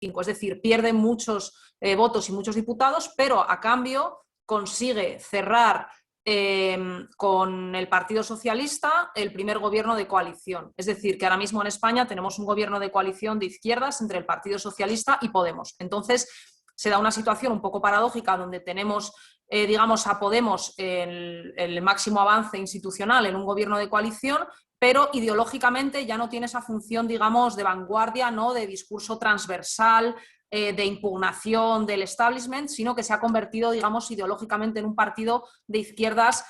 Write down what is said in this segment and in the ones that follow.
es decir, pierde muchos votos y muchos diputados, pero a cambio consigue cerrar con el Partido Socialista el primer gobierno de coalición. Es decir, que ahora mismo en España tenemos un gobierno de coalición de izquierdas entre el Partido Socialista y Podemos. Entonces, se da una situación un poco paradójica donde tenemos, digamos, a Podemos el máximo avance institucional en un gobierno de coalición, pero ideológicamente ya no tiene esa función, digamos, de vanguardia, ¿no?, de discurso transversal, de impugnación del establishment, sino que se ha convertido, digamos, ideológicamente en un partido de izquierdas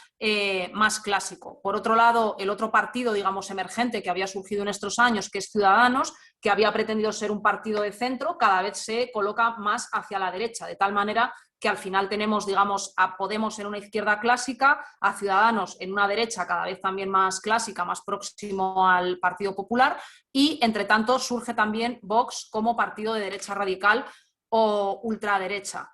más clásico. Por otro lado, el otro partido, digamos, emergente que había surgido en estos años, que es Ciudadanos, que había pretendido ser un partido de centro, cada vez se coloca más hacia la derecha, de tal manera que al final tenemos, digamos, a Podemos en una izquierda clásica, a Ciudadanos en una derecha cada vez también más clásica, más próximo al Partido Popular, y entre tanto surge también Vox como partido de derecha radical o ultraderecha.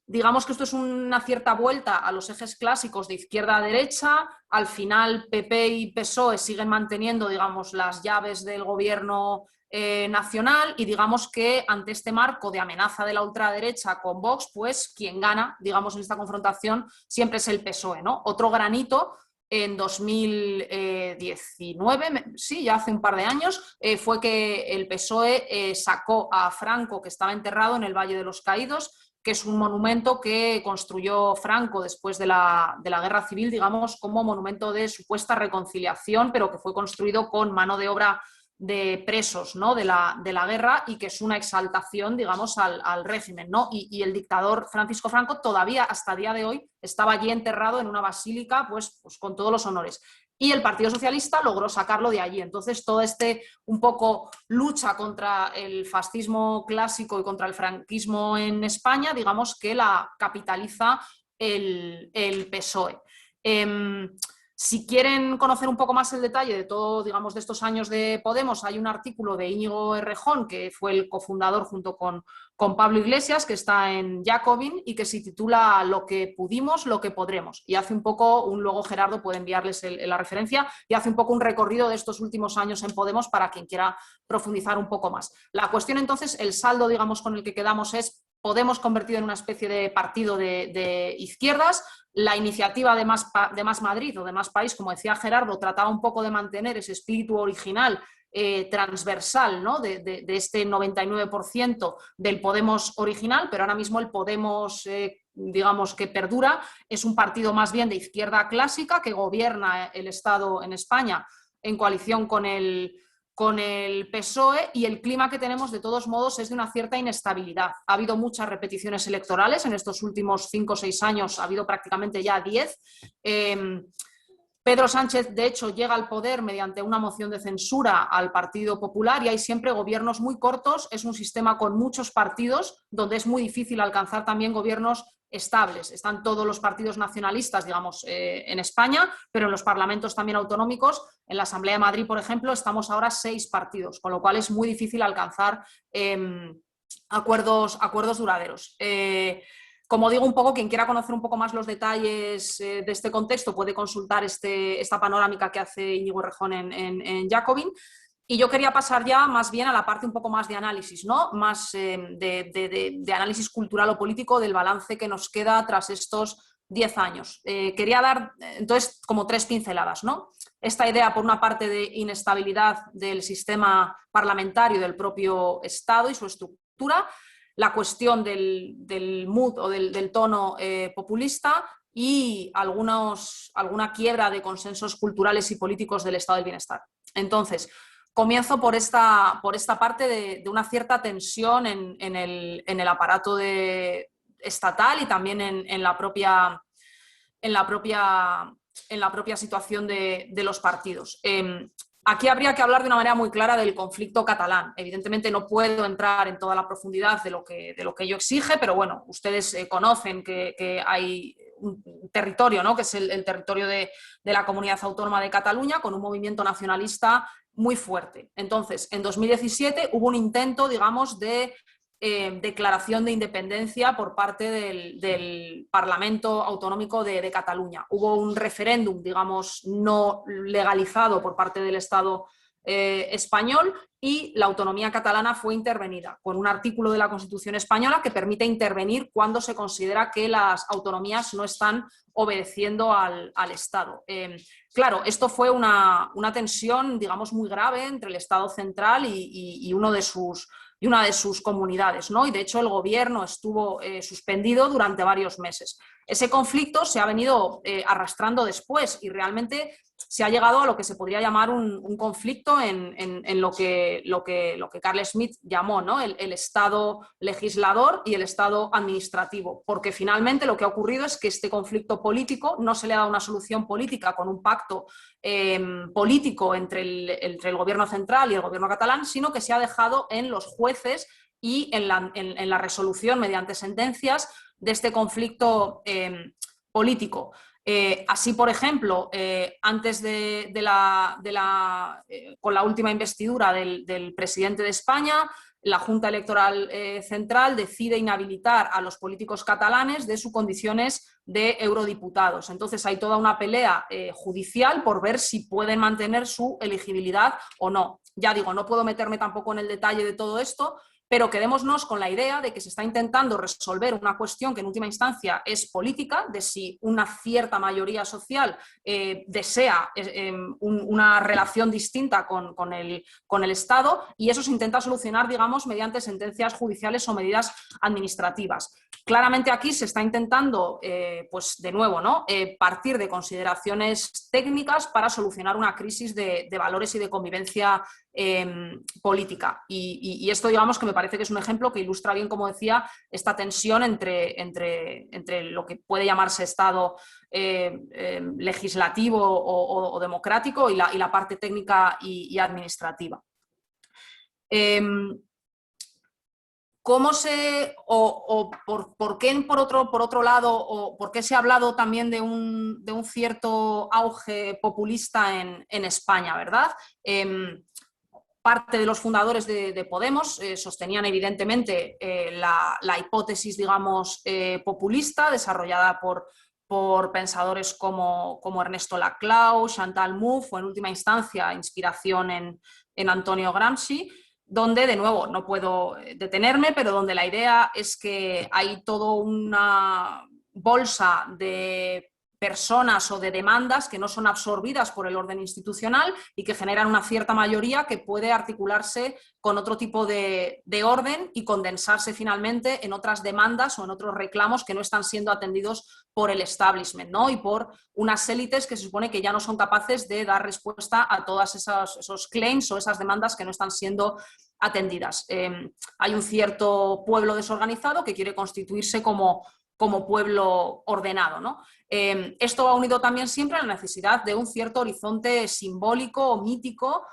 Digamos que esto es una cierta vuelta a los ejes clásicos de izquierda a derecha. Al final PP y PSOE siguen manteniendo, digamos, las llaves del gobierno nacional, y digamos que ante este marco de amenaza de la ultraderecha con Vox, pues quien gana, digamos, en esta confrontación siempre es el PSOE, ¿no? Otro granito en 2019, sí, ya hace un par de años, fue que el PSOE sacó a Franco, que estaba enterrado en el Valle de los Caídos, que es un monumento que construyó Franco después de la Guerra Civil, digamos, como monumento de supuesta reconciliación, pero que fue construido con mano de obra de presos, ¿no?, de la guerra, y que es una exaltación, digamos, al régimen, ¿no? Y el dictador Francisco Franco todavía hasta el día de hoy estaba allí enterrado en una basílica, pues con todos los honores. Y el Partido Socialista logró sacarlo de allí. Entonces, todo un poco lucha contra el fascismo clásico y contra el franquismo en España, digamos que la capitaliza el PSOE. Si quieren conocer un poco más el detalle de todo, digamos, de estos años de Podemos, hay un artículo de Íñigo Errejón, que fue el cofundador junto con Pablo Iglesias, que está en Jacobin y que se titula Lo que pudimos, lo que podremos. Y hace un poco, luego Gerardo puede enviarles la referencia, y hace un poco un recorrido de estos últimos años en Podemos para quien quiera profundizar un poco más. La cuestión entonces, el saldo, digamos, con el que quedamos es Podemos convertido en una especie de partido de izquierdas. La iniciativa de Más Madrid o de Más País, como decía Gerardo, trataba un poco de mantener ese espíritu original transversal, ¿no?, de este 99% del Podemos original, pero ahora mismo el Podemos, digamos, que perdura, es un partido más bien de izquierda clásica que gobierna el Estado en España en coalición con el PSOE, y el clima que tenemos de todos modos es de una cierta inestabilidad. Ha habido muchas repeticiones electorales en estos últimos 5 o 6 años, ha habido prácticamente ya 10. Pedro Sánchez, de hecho, llega al poder mediante una moción de censura al Partido Popular, y hay siempre gobiernos muy cortos. Es un sistema con muchos partidos donde es muy difícil alcanzar también gobiernos estables. Están todos los partidos nacionalistas, digamos, en España, pero en los parlamentos también autonómicos, en la Asamblea de Madrid, por ejemplo, estamos ahora 6 partidos, con lo cual es muy difícil alcanzar acuerdos duraderos. Como digo, un poco, quien quiera conocer un poco más los detalles de este contexto puede consultar esta panorámica que hace Íñigo Errejón en Jacobin. Y yo quería pasar ya más bien a la parte un poco más de análisis, ¿no?, más de análisis cultural o político del balance que nos queda tras estos 10 años. Quería dar, entonces, como 3 pinceladas, ¿no? Esta idea, por una parte, de inestabilidad del sistema parlamentario del propio Estado y su estructura, la cuestión del mood o del tono populista, y alguna quiebra de consensos culturales y políticos del estado del bienestar. Entonces, comienzo por esta parte de una cierta tensión en el aparato estatal y también en la propia situación de los partidos. Aquí habría que hablar de una manera muy clara del conflicto catalán. Evidentemente no puedo entrar en toda la profundidad de lo que ello exige, pero bueno, ustedes conocen que hay un territorio, ¿no?, que es el territorio de la Comunidad Autónoma de Cataluña, con un movimiento nacionalista muy fuerte. Entonces, en 2017 hubo un intento, digamos, de declaración de independencia por parte del Parlamento Autonómico de Cataluña. Hubo un referéndum, digamos, no legalizado por parte del Estado español, y la autonomía catalana fue intervenida con un artículo de la Constitución española que permite intervenir cuando se considera que las autonomías no están obedeciendo al Estado. Claro, esto fue una tensión, digamos, muy grave entre el Estado central y una de sus comunidades, ¿no? Y de hecho el gobierno estuvo suspendido durante varios meses. Ese conflicto se ha venido arrastrando después y realmente se ha llegado a lo que se podría llamar un conflicto en lo que Carl Schmitt llamó, ¿no? el Estado legislador y el Estado administrativo, porque finalmente lo que ha ocurrido es que este conflicto político no se le ha dado una solución política con un pacto político entre el gobierno central y el gobierno catalán, sino que se ha dejado en los jueces y en la resolución mediante sentencias de este conflicto político. Así, por ejemplo, antes con la última investidura del presidente de España, la Junta Electoral Central decide inhabilitar a los políticos catalanes de sus condiciones de eurodiputados. Entonces hay toda una pelea judicial por ver si pueden mantener su elegibilidad o no. Ya digo, no puedo meterme tampoco en el detalle de todo esto, pero quedémonos con la idea de que se está intentando resolver una cuestión que en última instancia es política, de si una cierta mayoría social desea una relación distinta con el Estado, y eso se intenta solucionar, digamos, mediante sentencias judiciales o medidas administrativas. Claramente aquí se está intentando, pues de nuevo, ¿no? Partir de consideraciones técnicas para solucionar una crisis de valores y de convivencia política. Y esto, digamos, que me parece que es un ejemplo que ilustra bien, como decía, esta tensión entre lo que puede llamarse Estado legislativo o democrático y la parte técnica y administrativa. ¿Cómo por qué, por otro lado, o por qué se ha hablado también de un cierto auge populista en España, ¿verdad? Parte de los fundadores de Podemos sostenían evidentemente la hipótesis, digamos, populista desarrollada por pensadores como Ernesto Laclau, Chantal Mouffe o en última instancia inspiración en Antonio Gramsci, donde, de nuevo, no puedo detenerme, pero donde la idea es que hay toda una bolsa de personas o de demandas que no son absorbidas por el orden institucional y que generan una cierta mayoría que puede articularse con otro tipo de orden y condensarse finalmente en otras demandas o en otros reclamos que no están siendo atendidos por el establishment, ¿no? Y por unas élites que se supone que ya no son capaces de dar respuesta a todos esos claims o esas demandas que no están siendo atendidas. Hay un cierto pueblo desorganizado que quiere constituirse como pueblo ordenado, ¿no? Esto va unido también siempre a la necesidad de un cierto horizonte simbólico o mítico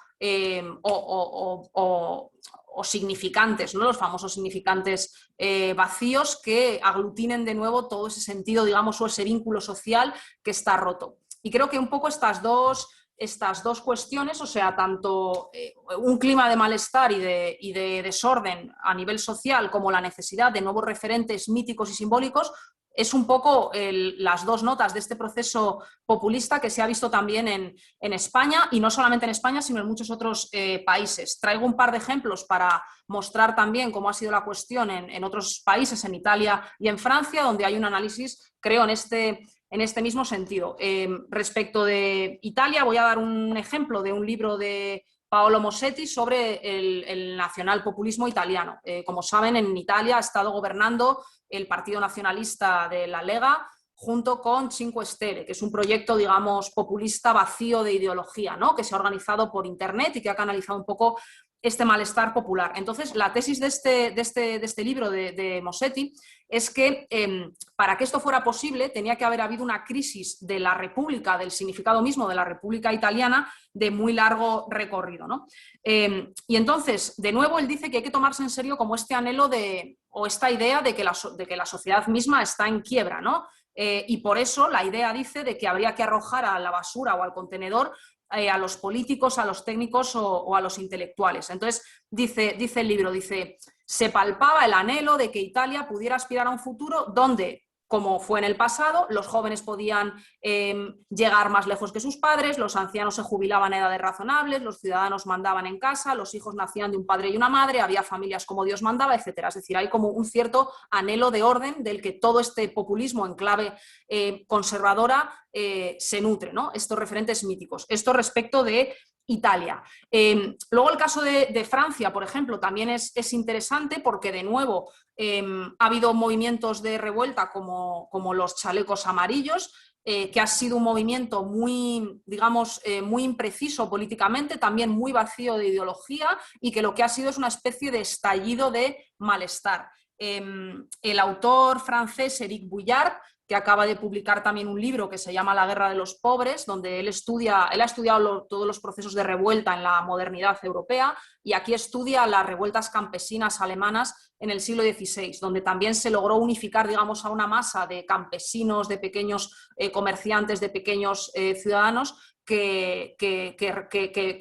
o significantes, ¿no? Los famosos significantes vacíos que aglutinen de nuevo todo ese sentido, digamos, o ese vínculo social que está roto. Y creo que un poco estas dos cuestiones, o sea, tanto un clima de malestar y de desorden a nivel social como la necesidad de nuevos referentes míticos y simbólicos, es un poco las dos notas de este proceso populista que se ha visto también en España, y no solamente en España, sino en muchos otros países. Traigo un par de ejemplos para mostrar también cómo ha sido la cuestión en otros países, en Italia y en Francia, donde hay un análisis, creo, en este mismo sentido. Respecto de Italia, voy a dar un ejemplo de un libro de Paolo Mossetti sobre el nacionalpopulismo italiano. Como saben, en Italia ha estado gobernando el Partido Nacionalista de la Lega junto con Cinque Stelle, que es un proyecto, digamos, populista vacío de ideología, ¿no? Que se ha organizado por internet y que ha canalizado un poco este malestar popular. Entonces, la tesis de este libro de Mossetti es que para que esto fuera posible tenía que haber habido una crisis de la República, del significado mismo de la República italiana, de muy largo recorrido, ¿no? Y entonces, de nuevo, él dice que hay que tomarse en serio como este anhelo o esta idea de que la sociedad misma está en quiebra, ¿no? Y por eso la idea dice de que habría que arrojar a la basura o al contenedor a los políticos, a los técnicos o a los intelectuales. Entonces, dice el libro, se palpaba el anhelo de que Italia pudiera aspirar a un futuro donde como fue en el pasado, los jóvenes podían llegar más lejos que sus padres, los ancianos se jubilaban a edades razonables, los ciudadanos mandaban en casa, los hijos nacían de un padre y una madre, había familias como Dios mandaba, etcétera. Es decir, hay como un cierto anhelo de orden del que todo este populismo en clave conservadora se nutre, ¿no? Estos referentes míticos. Esto respecto de Italia. Luego el caso de Francia, por ejemplo, también es interesante porque de nuevo ha habido movimientos de revuelta como los chalecos amarillos, que ha sido un movimiento muy, digamos, muy impreciso políticamente, también muy vacío de ideología y que lo que ha sido es una especie de estallido de malestar. El autor francés Éric Boullard, que acaba de publicar también un libro que se llama La guerra de los pobres, donde él ha estudiado todos los procesos de revuelta en la modernidad europea y aquí estudia las revueltas campesinas alemanas en el siglo XVI, donde también se logró unificar, digamos, a una masa de campesinos, de pequeños comerciantes, de pequeños ciudadanos que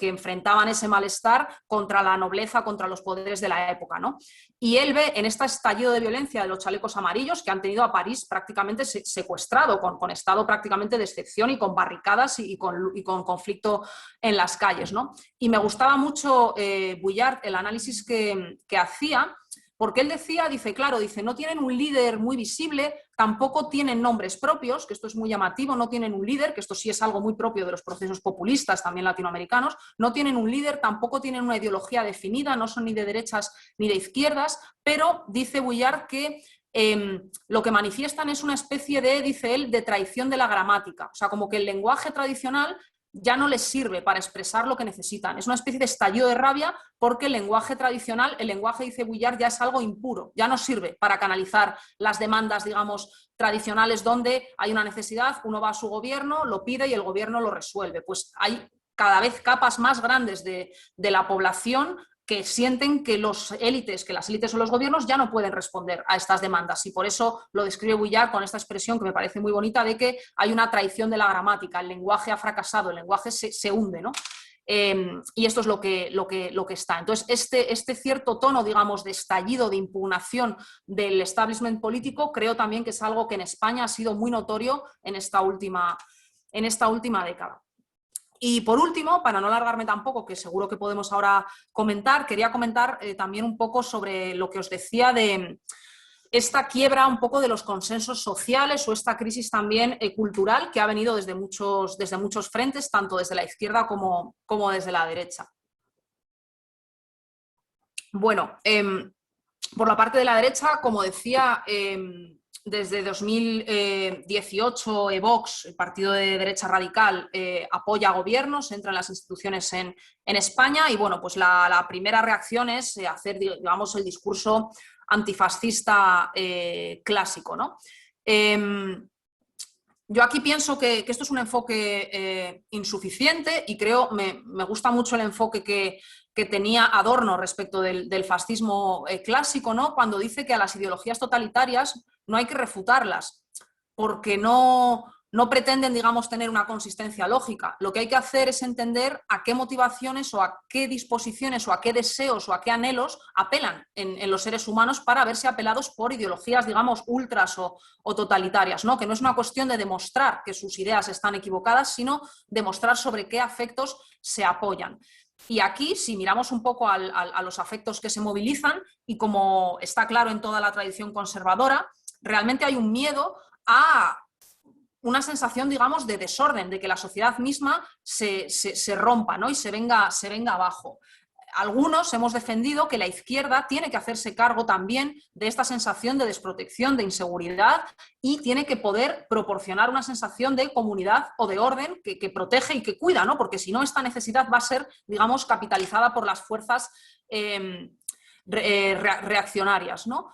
enfrentaban ese malestar contra la nobleza, contra los poderes de la época, ¿no? Y él ve en este estallido de violencia de los chalecos amarillos que han tenido a París prácticamente secuestrado, con estado prácticamente de excepción y con barricadas y con conflicto en las calles, ¿no? Y me gustaba mucho Boullard, el análisis que hacía, porque él dice, claro, no tienen un líder muy visible, tampoco tienen nombres propios, que esto es muy llamativo, no tienen un líder, que esto sí es algo muy propio de los procesos populistas también latinoamericanos, no tienen un líder, tampoco tienen una ideología definida, no son ni de derechas ni de izquierdas, pero dice Boullard que lo que manifiestan es una especie de, dice él, de traición de la gramática, o sea, como que el lenguaje tradicional ya no les sirve para expresar lo que necesitan. Es una especie de estallido de rabia porque el lenguaje tradicional, el lenguaje, dice Boullard, ya es algo impuro, ya no sirve para canalizar las demandas, digamos, tradicionales donde hay una necesidad, uno va a su gobierno, lo pide y el gobierno lo resuelve. Pues hay cada vez capas más grandes de la población que sienten que las élites o los gobiernos ya no pueden responder a estas demandas y por eso lo describe Boullard con esta expresión que me parece muy bonita de que hay una traición de la gramática, el lenguaje ha fracasado, el lenguaje se hunde, ¿no? Y esto es lo que está. Entonces, este cierto tono, digamos, de estallido, de impugnación del establishment político, creo también que es algo que en España ha sido muy notorio en esta última década. Y por último, para no alargarme tampoco, que seguro que podemos ahora comentar, quería comentar también un poco sobre lo que os decía de esta quiebra un poco de los consensos sociales o esta crisis también cultural que ha venido desde muchos frentes, tanto desde la izquierda como desde la derecha. Bueno, por la parte de la derecha, como decía, desde 2018 Vox, el partido de derecha radical, apoya gobiernos, entra en las instituciones en España y bueno, pues la primera reacción es hacer, digamos, el discurso antifascista clásico, ¿no? Yo aquí pienso que esto es un enfoque insuficiente y creo, me gusta mucho el enfoque que tenía Adorno respecto del fascismo clásico, ¿no? Cuando dice que a las ideologías totalitarias no hay que refutarlas, porque no pretenden, digamos, tener una consistencia lógica. Lo que hay que hacer es entender a qué motivaciones o a qué disposiciones o a qué deseos o a qué anhelos apelan en los seres humanos para verse apelados por ideologías, digamos, ultras o totalitarias, ¿no? Que no es una cuestión de demostrar que sus ideas están equivocadas, sino demostrar sobre qué afectos se apoyan. Y aquí, si miramos un poco a los afectos que se movilizan, y como está claro en toda la tradición conservadora, realmente hay un miedo a una sensación, digamos, de desorden, de que la sociedad misma se rompa, ¿no? Y se venga abajo. Algunos hemos defendido que la izquierda tiene que hacerse cargo también de esta sensación de desprotección, de inseguridad y tiene que poder proporcionar una sensación de comunidad o de orden que protege y que cuida, ¿no? Porque si no, esta necesidad va a ser, digamos, capitalizada por las fuerzas reaccionarias, ¿no?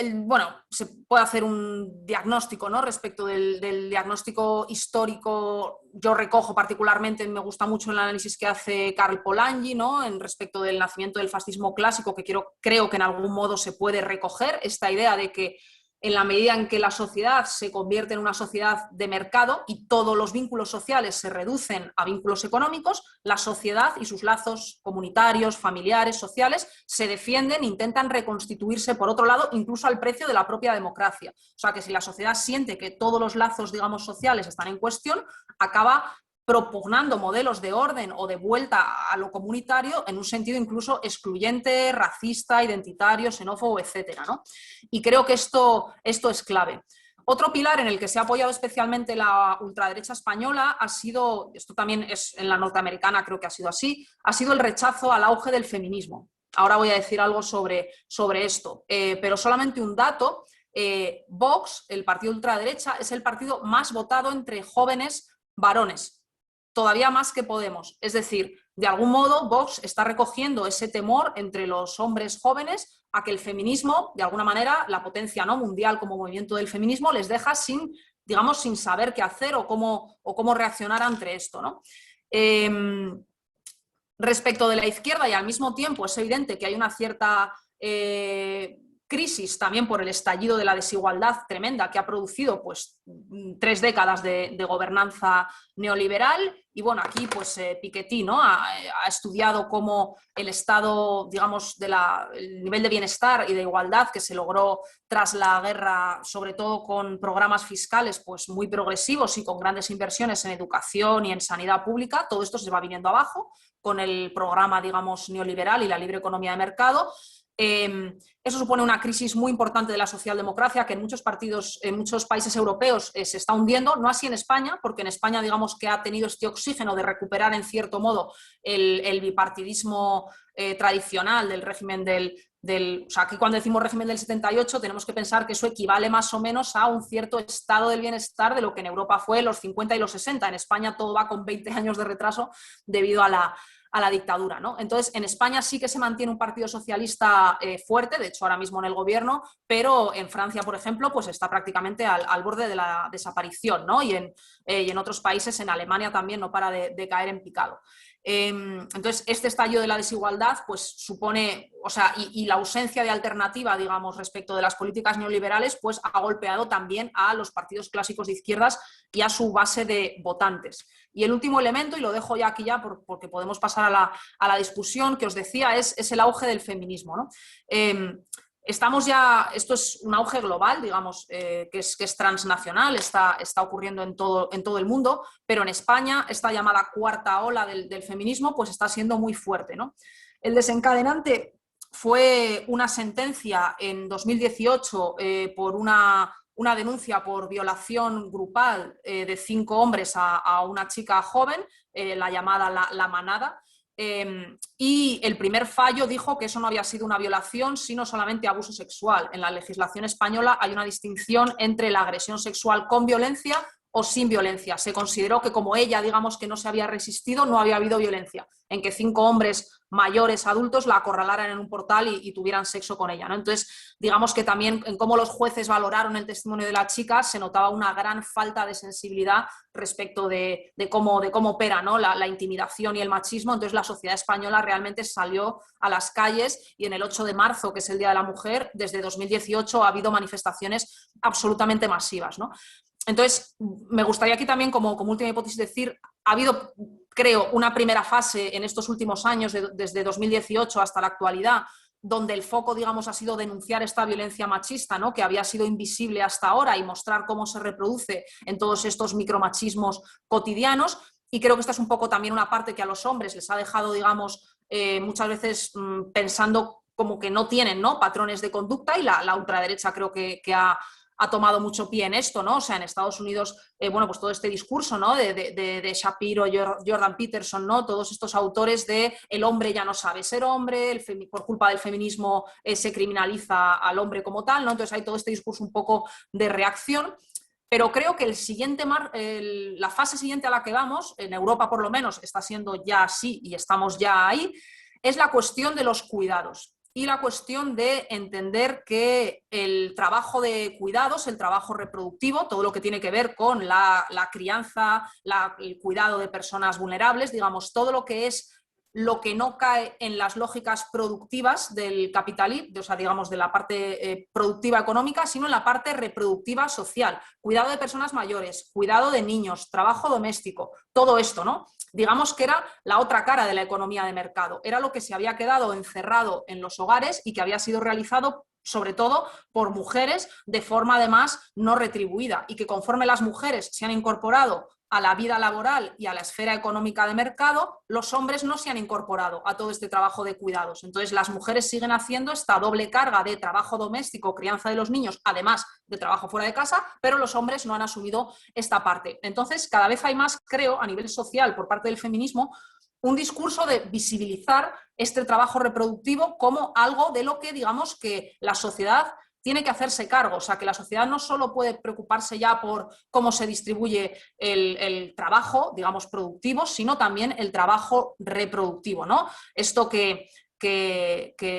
Bueno, se puede hacer un diagnóstico, ¿no? Respecto del diagnóstico histórico. Yo recojo particularmente, me gusta mucho el análisis que hace Karl Polanyi, ¿no? En respecto del nacimiento del fascismo clásico, que creo que en algún modo se puede recoger esta idea de que en la medida en que la sociedad se convierte en una sociedad de mercado y todos los vínculos sociales se reducen a vínculos económicos, la sociedad y sus lazos comunitarios, familiares, sociales, se defienden, intentan reconstituirse por otro lado, incluso al precio de la propia democracia. O sea que si la sociedad siente que todos los lazos, digamos, sociales están en cuestión, acaba propugnando modelos de orden o de vuelta a lo comunitario en un sentido incluso excluyente, racista, identitario, xenófobo, etcétera, ¿no? Y creo que esto es clave. Otro pilar en el que se ha apoyado especialmente la ultraderecha española ha sido, esto también es en la norteamericana, creo que ha sido así, ha sido el rechazo al auge del feminismo. Ahora voy a decir algo sobre esto, pero solamente un dato. Vox, el partido ultraderecha, es el partido más votado entre jóvenes varones, todavía más que Podemos. Es decir, de algún modo Vox está recogiendo ese temor entre los hombres jóvenes a que el feminismo, de alguna manera, la potencia, ¿no?, mundial como movimiento del feminismo, les deja sin, digamos, sin saber qué hacer o cómo reaccionar ante esto, ¿no? Respecto de la izquierda, y al mismo tiempo es evidente que hay una cierta crisis también por el estallido de la desigualdad tremenda que ha producido pues 3 décadas de gobernanza neoliberal. Y bueno, aquí pues Piketty, ¿no?, ha estudiado cómo el estado, digamos, el nivel de bienestar y de igualdad que se logró tras la guerra, sobre todo con programas fiscales pues muy progresivos y con grandes inversiones en educación y en sanidad pública, todo esto se va viniendo abajo con el programa, digamos, neoliberal y la libre economía de mercado. Eso supone una crisis muy importante de la socialdemocracia que en muchos países europeos se está hundiendo, no así en España, porque en España, digamos, que ha tenido este oxígeno de recuperar en cierto modo el bipartidismo tradicional del régimen o sea, aquí cuando decimos régimen del 78 tenemos que pensar que eso equivale más o menos a un cierto estado del bienestar de lo que en Europa fue en los 50 y los 60. En España todo va con 20 años de retraso debido a la dictadura, ¿no? Entonces, en España sí que se mantiene un partido socialista fuerte, de hecho ahora mismo en el gobierno, pero en Francia, por ejemplo, pues está prácticamente al borde de la desaparición, ¿no? Y en otros países, en Alemania también no para de caer en picado. Entonces, este estallido de la desigualdad pues supone, o sea, y la ausencia de alternativa, digamos, respecto de las políticas neoliberales, pues ha golpeado también a los partidos clásicos de izquierdas y a su base de votantes. Y el último elemento, y lo dejo ya aquí porque podemos pasar a la discusión que os decía, es el auge del feminismo, ¿no? Esto es un auge global, digamos, que es transnacional, está ocurriendo en todo el mundo, pero en España esta llamada cuarta ola del feminismo pues está siendo muy fuerte, ¿no? El desencadenante fue una sentencia en 2018 por una denuncia por violación grupal de 5 hombres a una chica joven, la llamada La Manada. Y el primer fallo dijo que eso no había sido una violación, sino solamente abuso sexual. En la legislación española hay una distinción entre la agresión sexual con violencia o sin violencia. Se consideró que como ella, digamos, que no se había resistido, no había habido violencia, en que 5 hombres mayores, adultos, la acorralaran en un portal y tuvieran sexo con ella, ¿no? Entonces, digamos que también en cómo los jueces valoraron el testimonio de la chica se notaba una gran falta de sensibilidad respecto de cómo opera, ¿no?, la intimidación y el machismo. Entonces la sociedad española realmente salió a las calles y en el 8 de marzo, que es el Día de la Mujer, desde 2018 ha habido manifestaciones absolutamente masivas, ¿no? Entonces, me gustaría aquí también, como última hipótesis, decir, ha habido, creo, una primera fase en estos últimos años, desde 2018 hasta la actualidad, donde el foco, digamos, ha sido denunciar esta violencia machista, ¿no?, que había sido invisible hasta ahora, y mostrar cómo se reproduce en todos estos micromachismos cotidianos. Y creo que esta es un poco también una parte que a los hombres les ha dejado, digamos, muchas veces pensando como que no tienen, ¿no?, patrones de conducta, y la ultraderecha creo que ha tomado mucho pie en esto, ¿no? O sea, en Estados Unidos, bueno, pues todo este discurso, ¿no?, de Shapiro, Jordan Peterson, ¿no?, todos estos autores de el hombre ya no sabe ser hombre, por culpa del feminismo se criminaliza al hombre como tal, ¿no? Entonces hay todo este discurso un poco de reacción. Pero creo que la fase siguiente a la que vamos, en Europa por lo menos está siendo ya así y estamos ya ahí, es la cuestión de los cuidados. Y la cuestión de entender que el trabajo de cuidados, el trabajo reproductivo, todo lo que tiene que ver con la crianza, el cuidado de personas vulnerables, digamos, todo lo que es lo que no cae en las lógicas productivas del capitalismo, o sea, digamos, de la parte productiva económica, sino en la parte reproductiva social. Cuidado de personas mayores, cuidado de niños, trabajo doméstico, todo esto, ¿no? Digamos que era la otra cara de la economía de mercado. Era lo que se había quedado encerrado en los hogares y que había sido realizado sobre todo por mujeres de forma además no retribuida, y que conforme las mujeres se han incorporado a la vida laboral y a la esfera económica de mercado, los hombres no se han incorporado a todo este trabajo de cuidados. Entonces, las mujeres siguen haciendo esta doble carga de trabajo doméstico, crianza de los niños, además de trabajo fuera de casa, pero los hombres no han asumido esta parte. Entonces, cada vez hay más, creo, a nivel social, por parte del feminismo, un discurso de visibilizar este trabajo reproductivo como algo de lo que, digamos, que la sociedad tiene que hacerse cargo. O sea, que la sociedad no solo puede preocuparse ya por cómo se distribuye el trabajo, digamos, productivo, sino también el trabajo reproductivo, ¿no? Esto que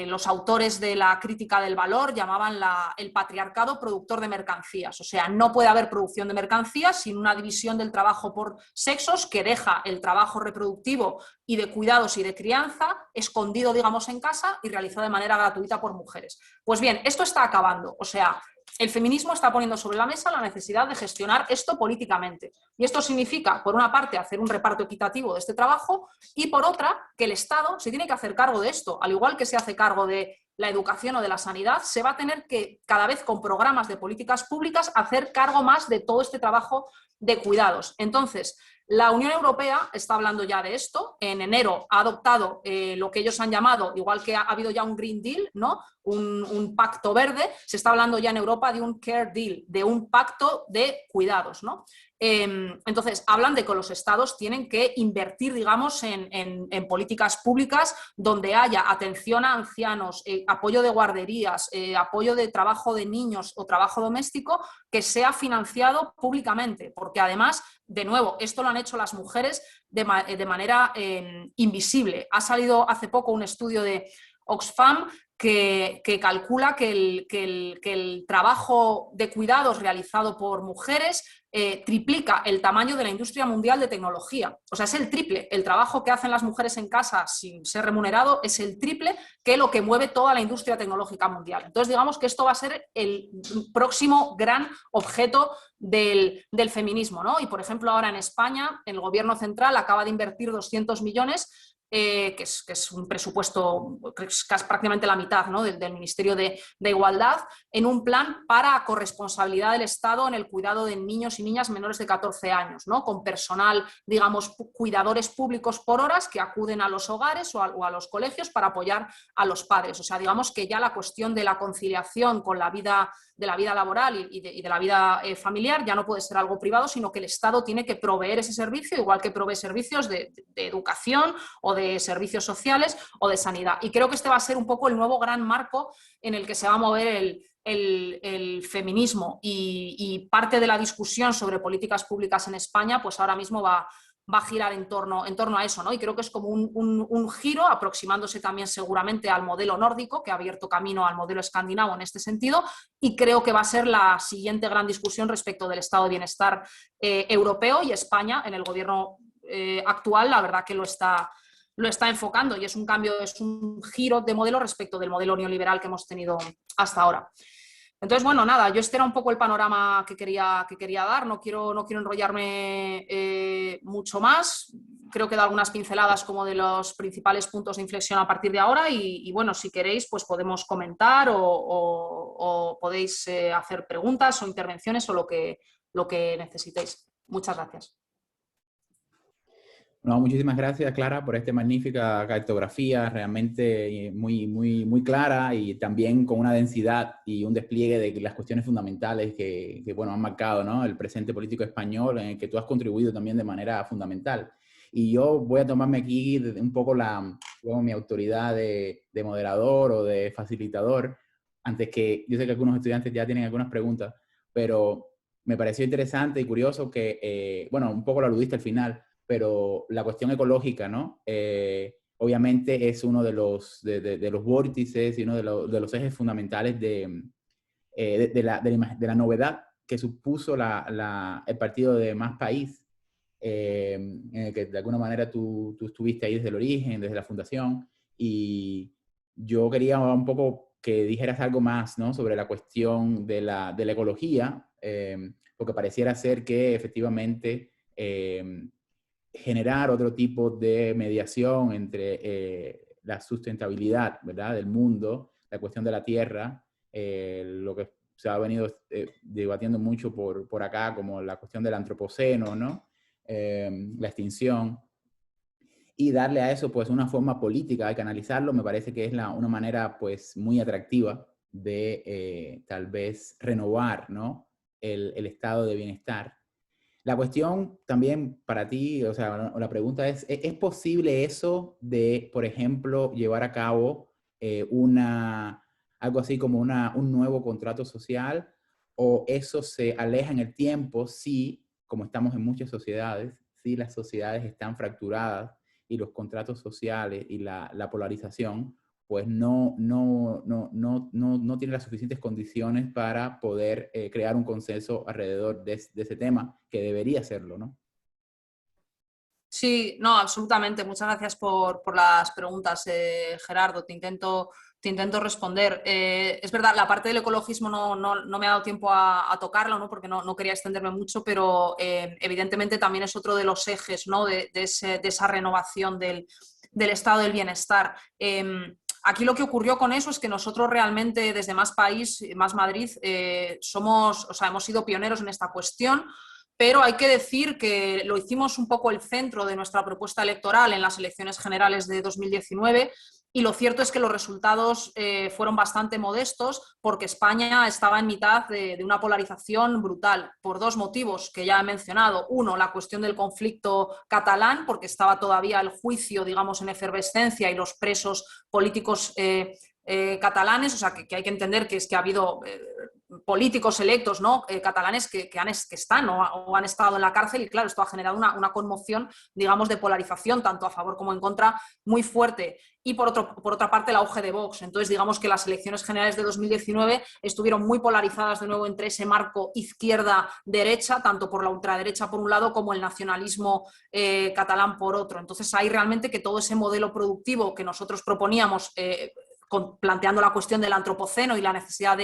los autores de la crítica del valor llamaban el patriarcado productor de mercancías. O sea, no puede haber producción de mercancías sin una división del trabajo por sexos que deja el trabajo reproductivo y de cuidados y de crianza escondido, digamos, en casa y realizado de manera gratuita por mujeres. Pues bien, esto está acabando. O sea, el feminismo está poniendo sobre la mesa la necesidad de gestionar esto políticamente. Y esto significa, por una parte, hacer un reparto equitativo de este trabajo y, por otra, que el Estado se tiene que hacer cargo de esto. Al igual que se hace cargo de la educación o de la sanidad, se va a tener que, cada vez con programas de políticas públicas, hacer cargo más de todo este trabajo de cuidados. Entonces, la Unión Europea está hablando ya de esto. En enero ha adoptado lo que ellos han llamado, igual que ha habido ya un Green Deal, ¿no? Un pacto verde, se está hablando ya en Europa de un Care Deal, de un pacto de cuidados, ¿no? Entonces, hablan de que los estados tienen que invertir, digamos, en políticas públicas donde haya atención a ancianos, apoyo de guarderías, apoyo de trabajo de niños o trabajo doméstico, que sea financiado públicamente, porque además, de nuevo, esto lo han hecho las mujeres de manera invisible. Ha salido hace poco un estudio de Oxfam que calcula que el trabajo de cuidados realizado por mujeres triplica el tamaño de la industria mundial de tecnología. O sea, es el triple. El trabajo que hacen las mujeres en casa sin ser remunerado es el triple que lo que mueve toda la industria tecnológica mundial. Entonces, digamos que esto va a ser el próximo gran objeto del feminismo, ¿no? Y, por ejemplo, ahora en España, el gobierno central acaba de invertir 200 millones que es un presupuesto que es prácticamente la mitad, ¿no? del Ministerio de Igualdad, en un plan para corresponsabilidad del Estado en el cuidado de niños y niñas menores de 14 años, ¿no? Con personal, digamos, cuidadores públicos por horas que acuden a los hogares o a los colegios para apoyar a los padres. O sea, digamos que ya la cuestión de la conciliación con la vida, de la vida laboral y de la vida familiar ya no puede ser algo privado, sino que el Estado tiene que proveer ese servicio, igual que provee servicios de educación o de servicios sociales o de sanidad. Y creo que este va a ser un poco el nuevo gran marco en el que se va a mover el feminismo, y parte de la discusión sobre políticas públicas en España pues ahora mismo va a girar en torno a eso, ¿no? Y creo que es como un giro, aproximándose también seguramente al modelo nórdico, que ha abierto camino al modelo escandinavo en este sentido, y creo que va a ser la siguiente gran discusión respecto del estado de bienestar europeo, y España, en el gobierno actual, la verdad que lo está enfocando, y es un cambio, es un giro de modelo respecto del modelo neoliberal que hemos tenido hasta ahora. Entonces, bueno, nada, yo este era un poco el panorama que quería dar. No quiero enrollarme mucho más. Creo que he dado algunas pinceladas como de los principales puntos de inflexión a partir de ahora, y bueno, si queréis, pues podemos comentar o podéis hacer preguntas o intervenciones o lo que necesitéis. Muchas gracias. No, muchísimas gracias, Clara, por esta magnífica cartografía, realmente muy clara, y también con una densidad y un despliegue de las cuestiones fundamentales que bueno, han marcado, ¿no?, el presente político español, en el que tú has contribuido también de manera fundamental. Y yo voy a tomarme aquí un poco mi autoridad de moderador o de facilitador, antes que yo sé que algunos estudiantes ya tienen algunas preguntas, pero me pareció interesante y curioso que, bueno, un poco lo aludiste al final, pero la cuestión ecológica, ¿no? Obviamente es uno de los vórtices y uno de los ejes fundamentales de la novedad que supuso el partido de Más País, en el que de alguna manera tú estuviste ahí desde el origen, desde la fundación, y yo quería un poco que dijeras algo más, ¿no?, sobre la cuestión de la ecología, porque pareciera ser que efectivamente generar otro tipo de mediación entre la sustentabilidad, ¿verdad?, del mundo, la cuestión de la tierra, lo que se ha venido debatiendo mucho por acá, como la cuestión del antropoceno, ¿no?, la extinción, y darle a eso pues una forma política de canalizarlo, me parece que es una manera pues muy atractiva de tal vez renovar, ¿no?, el estado de bienestar. La cuestión también para ti, o sea, la pregunta ¿es posible eso de, por ejemplo, llevar a cabo algo así como un nuevo contrato social, o eso se aleja en el tiempo si, como estamos en muchas sociedades, si las sociedades están fracturadas y los contratos sociales y la polarización pues no tiene las suficientes condiciones para poder crear un consenso alrededor de ese tema, que debería serlo, ¿no? Sí, no, absolutamente. Muchas gracias por las preguntas, Gerardo. Te intento responder. Es verdad, la parte del ecologismo no me ha dado tiempo a tocarlo, ¿no?, porque no quería extenderme mucho, pero evidentemente también es otro de los ejes, ¿no?, de esa renovación del estado del bienestar. Aquí lo que ocurrió con eso es que nosotros realmente desde Más País, Más Madrid, hemos sido pioneros en esta cuestión, pero hay que decir que lo hicimos un poco el centro de nuestra propuesta electoral en las elecciones generales de 2019, y lo cierto es que los resultados fueron bastante modestos, porque España estaba en mitad de una polarización brutal, por dos motivos que ya he mencionado. Uno, la cuestión del conflicto catalán, porque estaba todavía el juicio, digamos, en efervescencia, y los presos políticos catalanes, o sea, que hay que entender que ha habido políticos electos, ¿no?, catalanes que están o han estado en la cárcel, y claro, esto ha generado una conmoción, digamos, de polarización, tanto a favor como en contra, muy fuerte. Y por otra parte, el auge de Vox. Entonces, digamos que las elecciones generales de 2019 estuvieron muy polarizadas de nuevo entre ese marco izquierda-derecha, tanto por la ultraderecha por un lado como el nacionalismo catalán por otro. Entonces, ahí realmente que todo ese modelo productivo que nosotros proponíamos, planteando la cuestión del antropoceno y la necesidad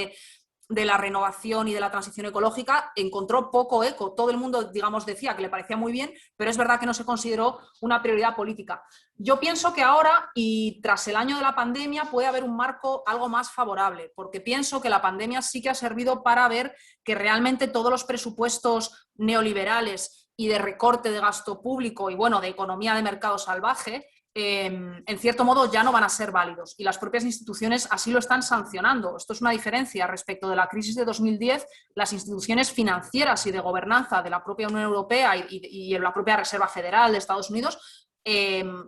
de la renovación y de la transición ecológica, encontró poco eco. Todo el mundo, digamos, decía que le parecía muy bien, pero es verdad que no se consideró una prioridad política. Yo pienso que ahora, y tras el año de la pandemia, puede haber un marco algo más favorable, porque pienso que la pandemia sí que ha servido para ver que realmente todos los presupuestos neoliberales y de recorte de gasto público y, bueno, de economía de mercado salvaje, en cierto modo ya no van a ser válidos, y las propias instituciones así lo están sancionando. Esto es una diferencia respecto de la crisis de 2010. Las instituciones financieras y de gobernanza de la propia Unión Europea y la propia Reserva Federal de Estados Unidos,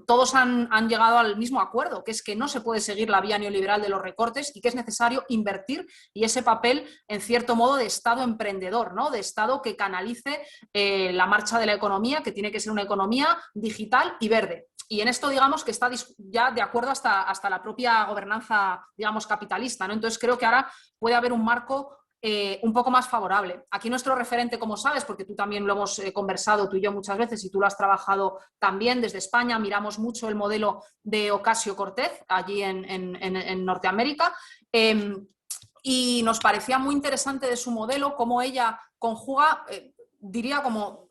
todos han llegado al mismo acuerdo, que es que no se puede seguir la vía neoliberal de los recortes y que es necesario invertir, y ese papel, en cierto modo, de Estado emprendedor, ¿no?, de Estado que canalice la marcha de la economía, que tiene que ser una economía digital y verde. Y en esto, digamos, que está ya de acuerdo hasta la propia gobernanza, digamos, capitalista, ¿no? Entonces creo que ahora puede haber un marco un poco más favorable. Aquí nuestro referente, como sabes, porque tú también lo hemos conversado tú y yo muchas veces, y tú lo has trabajado también desde España, miramos mucho el modelo de Ocasio-Cortez allí en Norteamérica, y nos parecía muy interesante de su modelo cómo ella conjuga, diría, como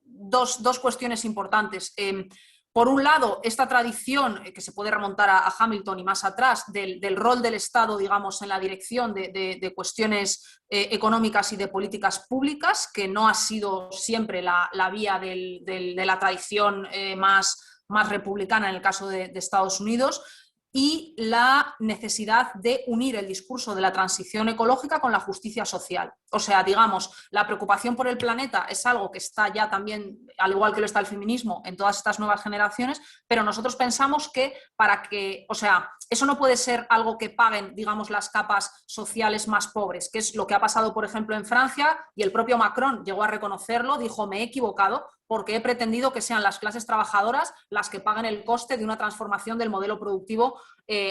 dos cuestiones importantes. Por un lado, esta tradición que se puede remontar a Hamilton y más atrás del rol del Estado, digamos, en la dirección de cuestiones económicas y de políticas públicas, que no ha sido siempre la vía de la tradición más republicana en el caso de Estados Unidos, y la necesidad de unir el discurso de la transición ecológica con la justicia social. O sea, digamos, la preocupación por el planeta es algo que está ya también, al igual que lo está el feminismo, en todas estas nuevas generaciones, pero nosotros pensamos que o sea, eso no puede ser algo que paguen, digamos, las capas sociales más pobres, que es lo que ha pasado, por ejemplo, en Francia, y el propio Macron llegó a reconocerlo, dijo: me he equivocado, porque he pretendido que sean las clases trabajadoras las que paguen el coste de una transformación del modelo productivo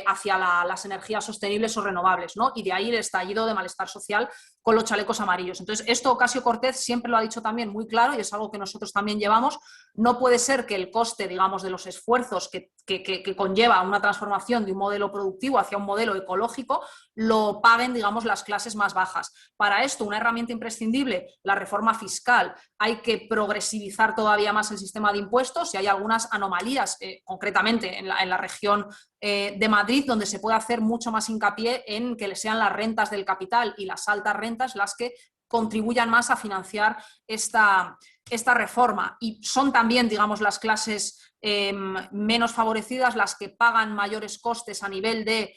hacia las energías sostenibles o renovables, ¿no? Y de ahí el estallido de malestar social con los chalecos amarillos. Entonces, esto Ocasio-Cortez siempre lo ha dicho también muy claro y es algo que nosotros también llevamos. No puede ser que el coste, digamos, de los esfuerzos que conlleva una transformación de un modelo productivo hacia un modelo ecológico lo paguen, digamos, las clases más bajas. Para esto, una herramienta imprescindible, la reforma fiscal. Hay que progresivizar todavía más el sistema de impuestos y hay algunas anomalías, concretamente en la región de Madrid, donde se puede hacer mucho más hincapié en que sean las rentas del capital y las altas rentas las que contribuyan más a financiar esta reforma. Y son también, digamos, las clases menos favorecidas las que pagan mayores costes a nivel de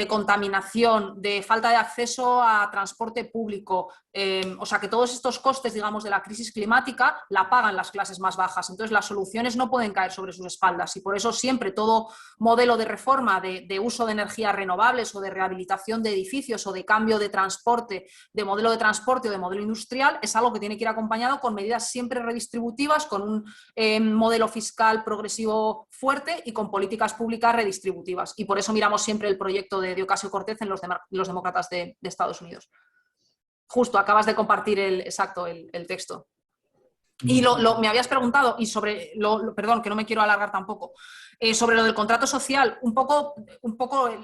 contaminación, de falta de acceso a transporte público, o sea que todos estos costes, digamos, de la crisis climática la pagan las clases más bajas. Entonces las soluciones no pueden caer sobre sus espaldas y por eso siempre todo modelo de reforma de uso de energías renovables o de rehabilitación de edificios o de cambio de transporte, de modelo de transporte o de modelo industrial es algo que tiene que ir acompañado con medidas siempre redistributivas, con un modelo fiscal progresivo fuerte y con políticas públicas redistributivas. Y por eso miramos siempre el proyecto de Ocasio-Cortez en los demócratas de Estados Unidos. Justo, acabas de compartir el texto. Y me habías preguntado, y sobre, perdón, que no me quiero alargar tampoco, sobre lo del contrato social, un poco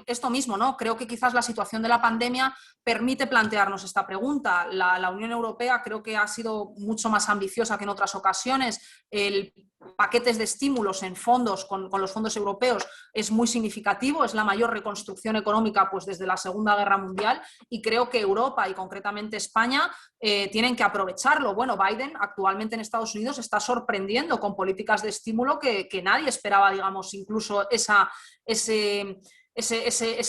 esto mismo, ¿no? Creo que quizás la situación de la pandemia permite plantearnos esta pregunta. La Unión Europea creo que ha sido mucho más ambiciosa que en otras ocasiones. El paquetes de estímulos en fondos con los fondos europeos es muy significativo, es la mayor reconstrucción económica pues, desde la Segunda Guerra Mundial y creo que Europa y concretamente España tienen que aprovecharlo. Bueno, Biden actualmente en Estados Unidos está sorprendiendo con políticas de estímulo que nadie esperaba, digamos, incluso ese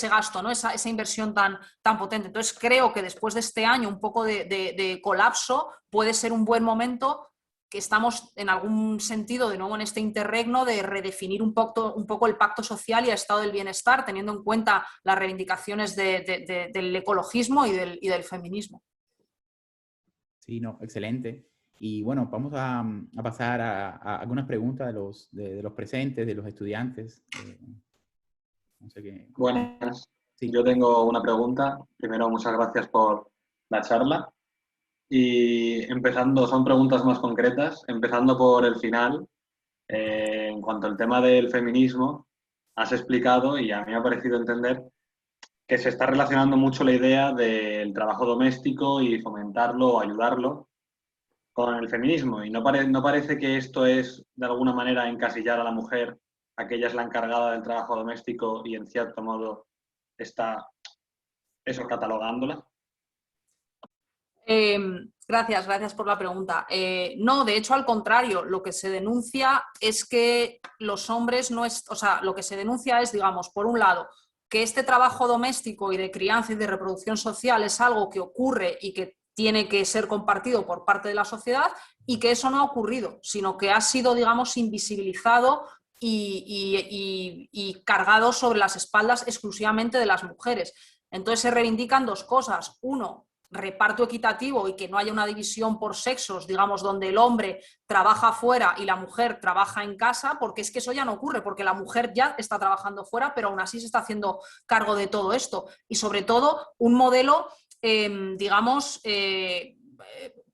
gasto, ¿no? esa inversión tan potente. Entonces creo que después de este año un poco de colapso puede ser un buen momento que estamos en algún sentido de nuevo en este interregno de redefinir un poco el pacto social y el estado del bienestar, teniendo en cuenta las reivindicaciones del ecologismo y del feminismo. Sí, no, excelente. Y bueno, vamos a pasar a algunas preguntas de los presentes, de los estudiantes. No sé qué. Buenas. Sí. Yo tengo una pregunta. Primero, muchas gracias por la charla. Y empezando, son preguntas más concretas, empezando por el final. En cuanto al tema del feminismo, has explicado, y a mí me ha parecido entender, que se está relacionando mucho la idea del trabajo doméstico y fomentarlo o ayudarlo con el feminismo. Y no parece que esto es, de alguna manera, encasillar a la mujer a que ella es la encargada del trabajo doméstico y, en cierto modo, está eso catalogándola. Gracias por la pregunta. No, de hecho, al contrario, lo que se denuncia es que los hombres no es, o sea, lo que se denuncia es, digamos, por un lado, que este trabajo doméstico y de crianza y de reproducción social es algo que ocurre y que tiene que ser compartido por parte de la sociedad y que eso no ha ocurrido, sino que ha sido, digamos, invisibilizado y cargado sobre las espaldas exclusivamente de las mujeres. Entonces se reivindican dos cosas. Uno, reparto equitativo y que no haya una división por sexos, digamos, donde el hombre trabaja fuera y la mujer trabaja en casa, porque es que eso ya no ocurre, porque la mujer ya está trabajando fuera, pero aún así se está haciendo cargo de todo esto. Y sobre todo, un modelo, digamos,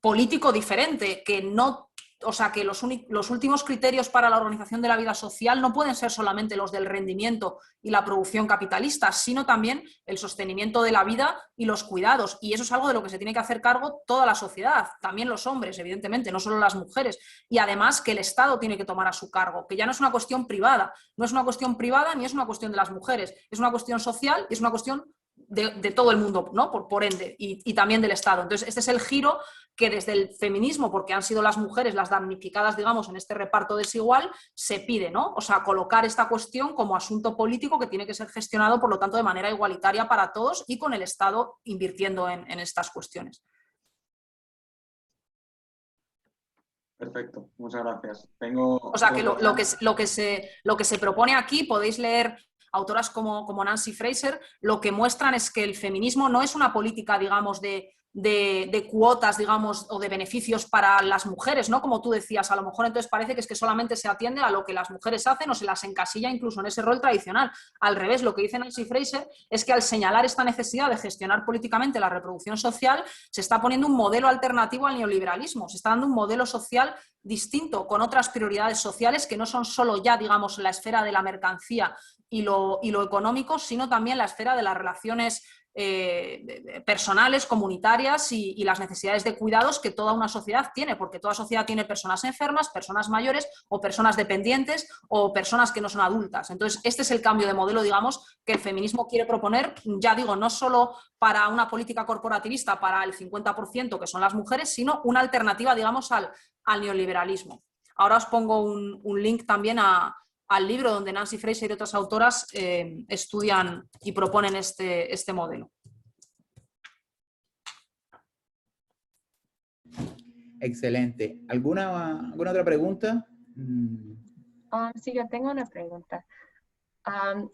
político diferente, que no... O sea, que los últimos criterios para la organización de la vida social no pueden ser solamente los del rendimiento y la producción capitalista, sino también el sostenimiento de la vida y los cuidados. Y eso es algo de lo que se tiene que hacer cargo toda la sociedad, también los hombres, evidentemente, no solo las mujeres. Y además que el Estado tiene que tomar a su cargo, que ya no es una cuestión privada, no es una cuestión privada ni es una cuestión de las mujeres, es una cuestión social y es una cuestión de todo el mundo, ¿no? Por ende, y también del Estado. Entonces, este es el giro que desde el feminismo, porque han sido las mujeres las damnificadas, digamos, en este reparto desigual, se pide, ¿no? O sea, colocar esta cuestión como asunto político que tiene que ser gestionado, por lo tanto, de manera igualitaria para todos y con el Estado invirtiendo en estas cuestiones. Perfecto, muchas gracias. O sea, que lo que se propone aquí, podéis leer autoras como Nancy Fraser, lo que muestran es que el feminismo no es una política, digamos, de de cuotas, digamos, o de beneficios para las mujeres, ¿no? Como tú decías, a lo mejor entonces parece que es que solamente se atiende a lo que las mujeres hacen o se las encasilla incluso en ese rol tradicional. Al revés, lo que dice Nancy Fraser es que al señalar esta necesidad de gestionar políticamente la reproducción social, se está poniendo un modelo alternativo al neoliberalismo, se está dando un modelo social distinto, con otras prioridades sociales que no son solo ya, digamos, la esfera de la mercancía y lo económico, sino también la esfera de las relaciones personales, comunitarias y las necesidades de cuidados que toda una sociedad tiene, porque toda sociedad tiene personas enfermas, personas mayores o personas dependientes o personas que no son adultas. Entonces, este es el cambio de modelo, digamos, que el feminismo quiere proponer, ya digo, no solo para una política corporativista para el 50% que son las mujeres, sino una alternativa, digamos, al neoliberalismo. Ahora os pongo un link también al libro donde Nancy Fraser y otras autoras estudian y proponen este modelo. Excelente. ¿Alguna otra pregunta? Sí, yo tengo una pregunta.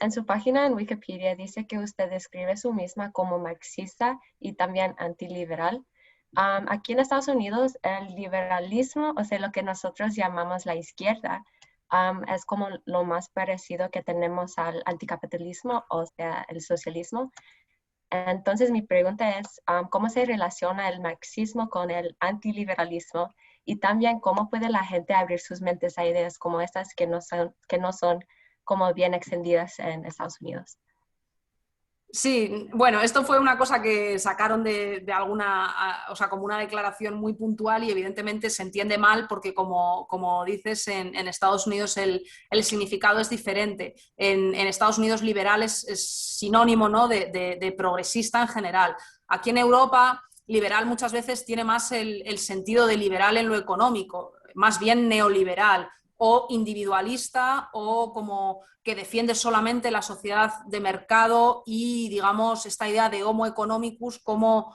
En su página en Wikipedia dice que usted describe a sí misma como marxista y también antiliberal. Aquí en Estados Unidos, el liberalismo, o sea, lo que nosotros llamamos la izquierda, es como lo más parecido que tenemos al anticapitalismo, o sea, el socialismo. Entonces, mi pregunta es, ¿cómo se relaciona el marxismo con el antiliberalismo? Y también, ¿cómo puede la gente abrir sus mentes a ideas como estas que no son como bien extendidas en Estados Unidos? Sí, bueno, esto fue una cosa que sacaron de alguna, o sea, como una declaración muy puntual y evidentemente se entiende mal porque como dices, en Estados Unidos el significado es diferente. En Estados Unidos liberal es sinónimo, ¿no?, de progresista en general. Aquí en Europa, liberal muchas veces tiene más el sentido de liberal en lo económico, más bien neoliberal o individualista o como que defiende solamente la sociedad de mercado y, digamos, esta idea de homo economicus como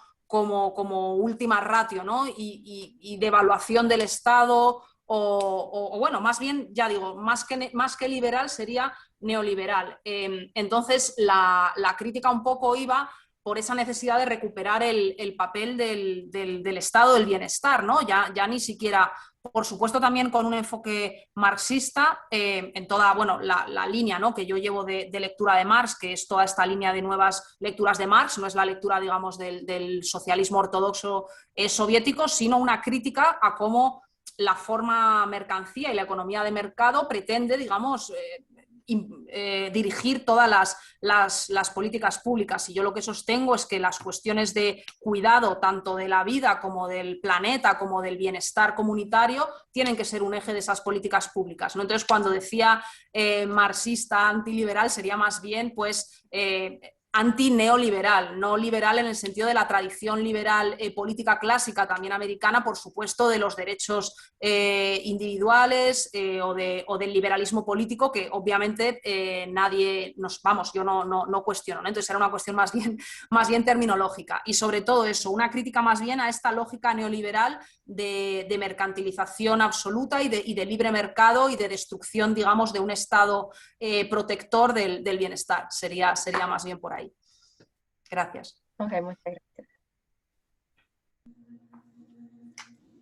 última ratio, ¿no? Y de evaluación del Estado o bueno, más bien, ya digo, más que liberal sería neoliberal. Entonces, la crítica un poco iba por esa necesidad de recuperar el papel del Estado del bienestar, ¿no? Ya ni siquiera, por supuesto también con un enfoque marxista en toda, bueno, la línea, ¿no?, que yo llevo de lectura de Marx, que es toda esta línea de nuevas lecturas de Marx, no es la lectura, digamos, del socialismo ortodoxo soviético, sino una crítica a cómo la forma mercancía y la economía de mercado pretende, digamos, dirigir todas las políticas públicas. Y yo lo que sostengo es que las cuestiones de cuidado, tanto de la vida como del planeta, como del bienestar comunitario, tienen que ser un eje de esas políticas públicas, ¿no? Entonces, cuando decía marxista, antiliberal, sería más bien, pues, antineoliberal, no liberal en el sentido de la tradición liberal política clásica, también americana, por supuesto, de los derechos individuales o del liberalismo político, que obviamente nadie yo no cuestiono, ¿no? Entonces era una cuestión más bien terminológica y sobre todo eso, una crítica más bien a esta lógica neoliberal de mercantilización absoluta y de libre mercado y de destrucción, digamos, de un Estado protector del bienestar. Sería más bien por ahí. Gracias. Ok, muchas gracias.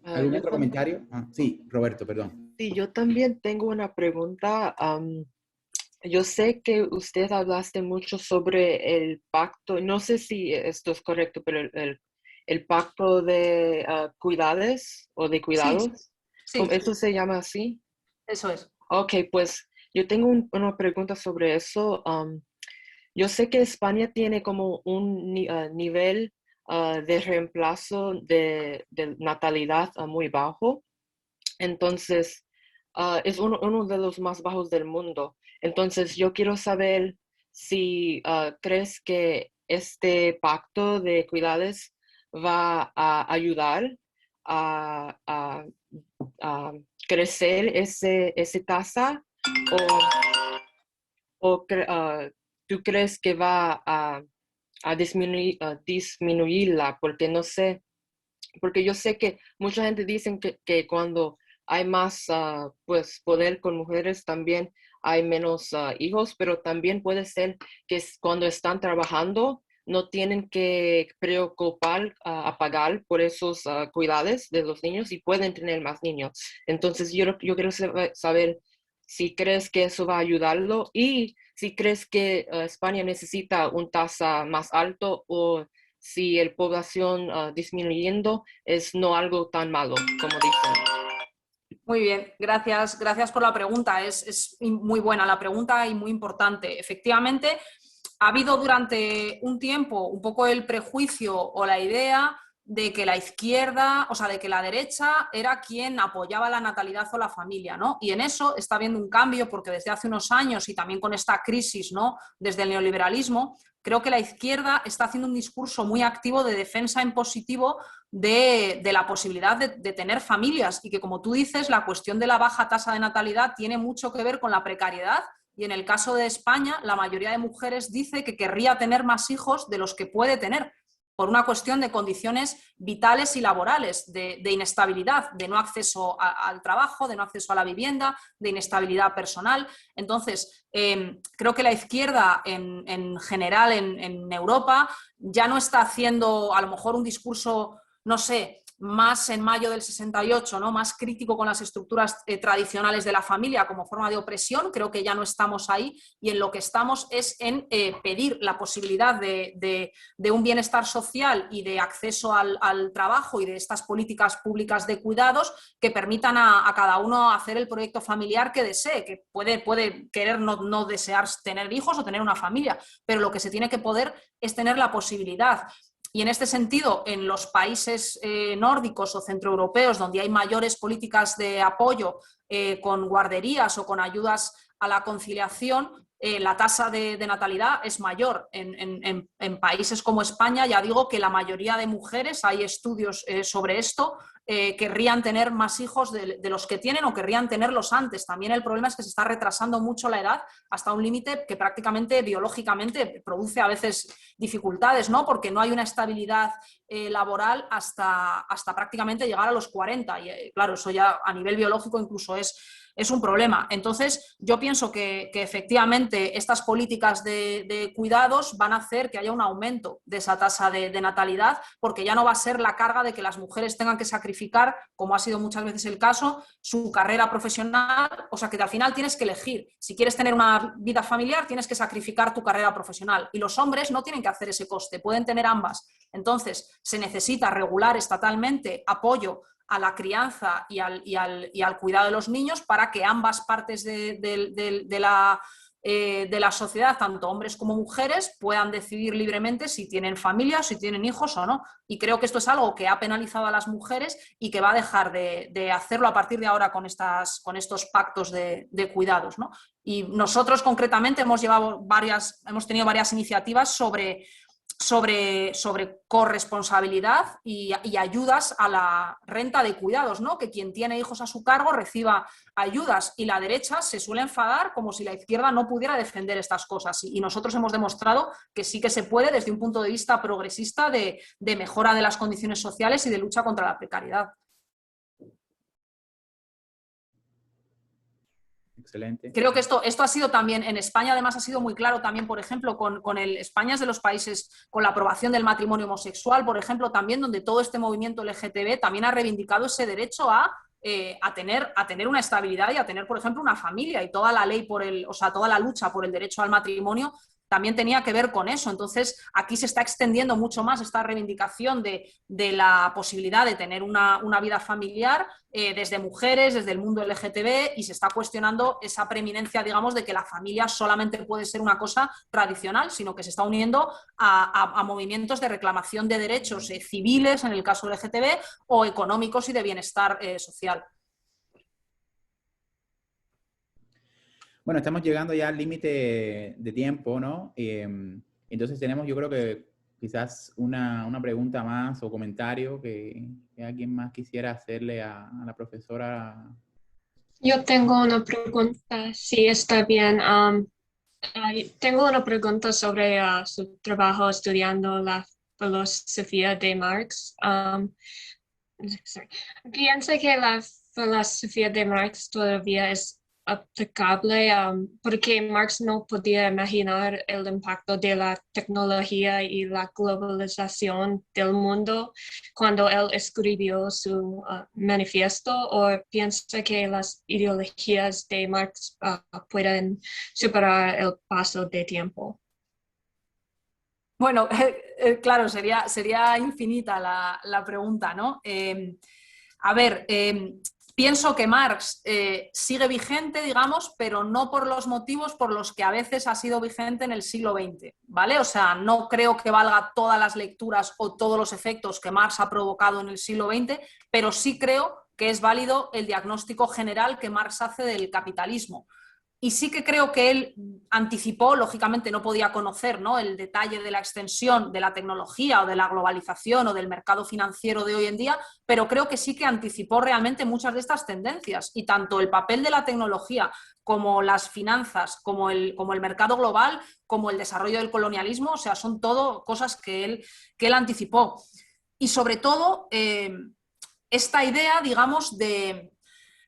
¿Algún otro comentario? Sí, Roberto, perdón. Sí, yo también tengo una pregunta. Yo sé que usted hablaste mucho sobre el pacto, no sé si esto es correcto, pero el pacto de cuidados o de cuidados. Sí. ¿Eso se llama así? Eso es. Ok, pues yo tengo una pregunta sobre eso. Yo sé que España tiene como un nivel de reemplazo de natalidad muy bajo. Entonces, es uno de los más bajos del mundo. Entonces, yo quiero saber si crees que este pacto de cuidados va a ayudar a crecer esa tasa o tú crees que va a disminuirla, porque no sé, porque yo sé que mucha gente dice que cuando hay más pues poder con mujeres también hay menos hijos, pero también puede ser que cuando están trabajando no tienen que preocupar a pagar por esos cuidados de los niños y pueden tener más niños. Entonces yo quiero saber si crees que eso va a ayudarlo y si crees que España necesita un tasa más alto o si la población disminuyendo es no algo tan malo como dicen. Muy bien, gracias por la pregunta. Es muy buena la pregunta y muy importante. Efectivamente, ha habido durante un tiempo un poco el prejuicio o la idea de que la izquierda, o sea, de que la derecha era quien apoyaba la natalidad o la familia, ¿no? Y en eso está habiendo un cambio porque desde hace unos años y también con esta crisis, ¿no?, desde el neoliberalismo, creo que la izquierda está haciendo un discurso muy activo de defensa en positivo de la posibilidad de tener familias y que, como tú dices, la cuestión de la baja tasa de natalidad tiene mucho que ver con la precariedad. Y en el caso de España, la mayoría de mujeres dice que querría tener más hijos de los que puede tener, por una cuestión de condiciones vitales y laborales, de inestabilidad, de no acceso al trabajo, de no acceso a la vivienda, de inestabilidad personal. Entonces, creo que la izquierda en general en Europa ya no está haciendo a lo mejor un discurso, no sé, más en mayo del 68, ¿no?, más crítico con las estructuras tradicionales de la familia como forma de opresión. Creo que ya no estamos ahí y en lo que estamos es en pedir la posibilidad de un bienestar social y de acceso al trabajo y de estas políticas públicas de cuidados que permitan a cada uno hacer el proyecto familiar que desee, que puede querer no desear tener hijos o tener una familia, pero lo que se tiene que poder es tener la posibilidad. Y en este sentido, en los países nórdicos o centroeuropeos, donde hay mayores políticas de apoyo con guarderías o con ayudas a la conciliación, la tasa de natalidad es mayor. En países como España, ya digo que la mayoría de mujeres, hay estudios sobre esto, querrían tener más hijos de los que tienen o querrían tenerlos antes. También el problema es que se está retrasando mucho la edad hasta un límite que prácticamente biológicamente produce a veces dificultades, ¿no?, porque no hay una estabilidad laboral hasta prácticamente llegar a los 40 y claro, eso ya a nivel biológico incluso es un problema. Entonces, yo pienso que efectivamente estas políticas de cuidados van a hacer que haya un aumento de esa tasa de natalidad, porque ya no va a ser la carga de que las mujeres tengan que sacrificar, como ha sido muchas veces el caso, su carrera profesional. O sea, que al final tienes que elegir. Si quieres tener una vida familiar, tienes que sacrificar tu carrera profesional. Y los hombres no tienen que hacer ese coste, pueden tener ambas. Entonces, se necesita regular estatalmente apoyo a la crianza y al cuidado de los niños para que ambas partes de la sociedad, tanto hombres como mujeres, puedan decidir libremente si tienen familia, si tienen hijos o no. Y creo que esto es algo que ha penalizado a las mujeres y que va a dejar de hacerlo a partir de ahora con estos pactos de cuidados, ¿no? Y nosotros concretamente hemos tenido varias iniciativas sobre corresponsabilidad y ayudas a la renta de cuidados, ¿no?, que quien tiene hijos a su cargo reciba ayudas, y la derecha se suele enfadar como si la izquierda no pudiera defender estas cosas, y nosotros hemos demostrado que sí que se puede desde un punto de vista progresista de mejora de las condiciones sociales y de lucha contra la precariedad. Excelente. Creo que esto ha sido también, en España además ha sido muy claro también, por ejemplo, España es de los países con la aprobación del matrimonio homosexual, por ejemplo, también donde todo este movimiento LGTB también ha reivindicado ese derecho a tener una estabilidad y a tener, por ejemplo, una familia, y toda la ley toda la lucha por el derecho al matrimonio también tenía que ver con eso. Entonces, aquí se está extendiendo mucho más esta reivindicación de la posibilidad de tener una vida familiar desde mujeres, desde el mundo LGTB, y se está cuestionando esa preeminencia, digamos, de que la familia solamente puede ser una cosa tradicional, sino que se está uniendo a movimientos de reclamación de derechos civiles, en el caso LGTB, o económicos y de bienestar social. Bueno, estamos llegando ya al límite de tiempo, ¿no? Entonces tenemos, yo creo que quizás una pregunta más o comentario que alguien más quisiera hacerle a la profesora. Yo tengo una pregunta, si está bien. Tengo una pregunta sobre su trabajo estudiando la filosofía de Marx. Piensa que la filosofía de Marx todavía es aplicable, porque Marx no podía imaginar el impacto de la tecnología y la globalización del mundo cuando él escribió su manifiesto, o piensa que las ideologías de Marx pueden superar el paso de tiempo. Bueno, claro, sería infinita la pregunta, ¿no? A ver, pienso que Marx sigue vigente, digamos, pero no por los motivos por los que a veces ha sido vigente en el siglo XX, ¿vale? O sea, no creo que valga todas las lecturas o todos los efectos que Marx ha provocado en el siglo XX, pero sí creo que es válido el diagnóstico general que Marx hace del capitalismo. Y sí que creo que él anticipó, lógicamente no podía conocer, ¿no?, el detalle de la extensión de la tecnología o de la globalización o del mercado financiero de hoy en día, pero creo que sí que anticipó realmente muchas de estas tendencias. Y tanto el papel de la tecnología como las finanzas, como el mercado global, como el desarrollo del colonialismo, o sea, son todo cosas que él anticipó. Y sobre todo, esta idea, digamos, de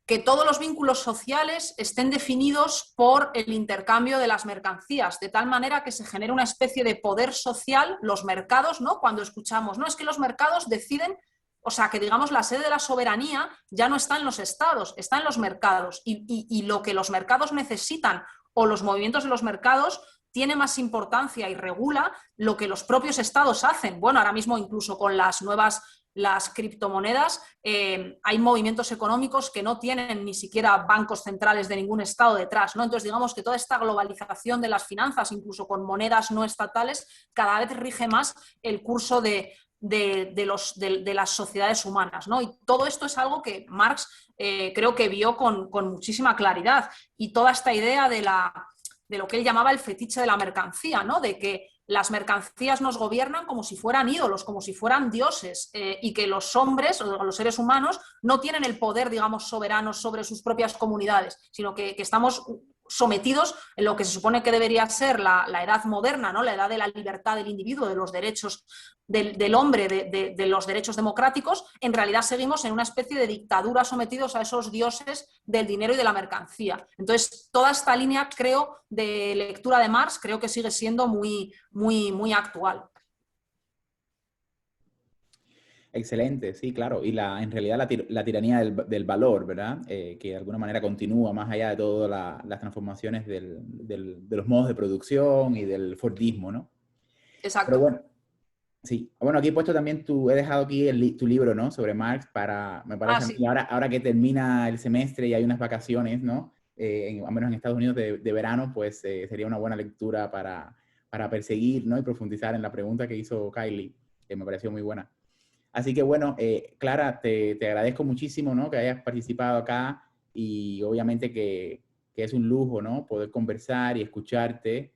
que todos los vínculos sociales estén definidos por el intercambio de las mercancías, de tal manera que se genere una especie de poder social, los mercados, ¿no? Cuando escuchamos, no, es que los mercados deciden, o sea, que digamos la sede de la soberanía ya no está en los estados, está en los mercados, y lo que los mercados necesitan o los movimientos de los mercados tiene más importancia y regula lo que los propios estados hacen. Bueno, ahora mismo incluso con las criptomonedas, hay movimientos económicos que no tienen ni siquiera bancos centrales de ningún estado detrás, ¿no? Entonces, digamos que toda esta globalización de las finanzas, incluso con monedas no estatales, cada vez rige más el curso de las sociedades humanas, ¿no? Y todo esto es algo que Marx creo que vio con muchísima claridad. Y toda esta idea de lo que él llamaba el fetiche de la mercancía, ¿no? De que las mercancías nos gobiernan como si fueran ídolos, como si fueran dioses, y que los hombres o los seres humanos no tienen el poder, digamos, soberano sobre sus propias comunidades, sino que estamos sometidos en lo que se supone que debería ser la edad moderna, ¿no? La edad de la libertad del individuo, de los derechos del hombre, de los derechos democráticos. En realidad seguimos en una especie de dictadura sometidos a esos dioses del dinero y de la mercancía. Entonces, toda esta línea, creo, de lectura de Marx, creo que sigue siendo muy, muy, muy actual. Excelente, sí, claro. Y en realidad la tiranía del valor, ¿verdad? Que de alguna manera continúa más allá de todas las transformaciones de los modos de producción y del Fordismo, ¿no? Exacto. Pero bueno, sí. Bueno, aquí he puesto también he dejado aquí tu libro, ¿no? Sobre Marx me parece a mí, sí. ahora que termina el semestre y hay unas vacaciones, ¿no? Al menos en Estados Unidos de verano, pues sería una buena lectura para perseguir, ¿no? Y profundizar en la pregunta que hizo Kylie, que me pareció muy buena. Así que bueno, Clara, te agradezco muchísimo, ¿no?, que hayas participado acá, y obviamente que es un lujo, ¿no?, poder conversar y escucharte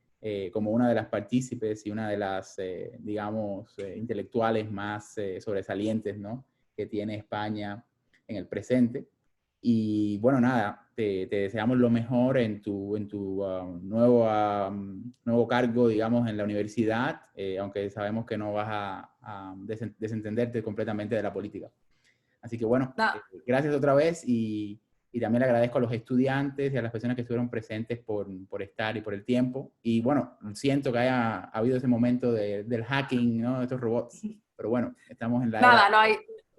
como una de las partícipes y una de las, digamos, intelectuales más sobresalientes, ¿no?, que tiene España en el presente. Y bueno, nada, te deseamos lo mejor en tu nuevo cargo, digamos, en la universidad, aunque sabemos que no vas a desentenderte completamente de la política. Así que bueno, gracias otra vez, y también le agradezco a los estudiantes y a las personas que estuvieron presentes por estar y por el tiempo. Y bueno, siento que haya habido ese momento del hacking, ¿no?, de estos robots. Pero bueno, estamos en la era...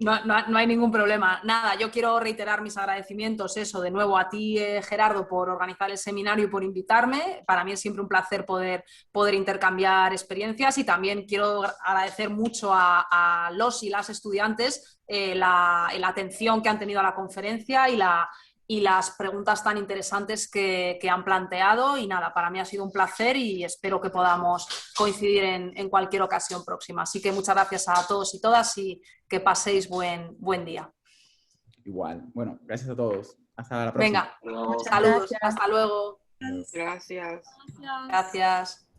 No hay ningún problema. Nada, yo quiero reiterar mis agradecimientos, eso, de nuevo a ti, Gerardo, por organizar el seminario y por invitarme. Para mí es siempre un placer poder intercambiar experiencias, y también quiero agradecer mucho a los y las estudiantes la atención que han tenido a la conferencia y las preguntas tan interesantes que han planteado. Y nada, para mí ha sido un placer y espero que podamos coincidir en cualquier ocasión próxima. Así que muchas gracias a todos y todas, y que paséis buen día. Igual. Bueno, gracias a todos. Hasta la próxima. Venga, saludos. Hasta luego. Gracias. Gracias.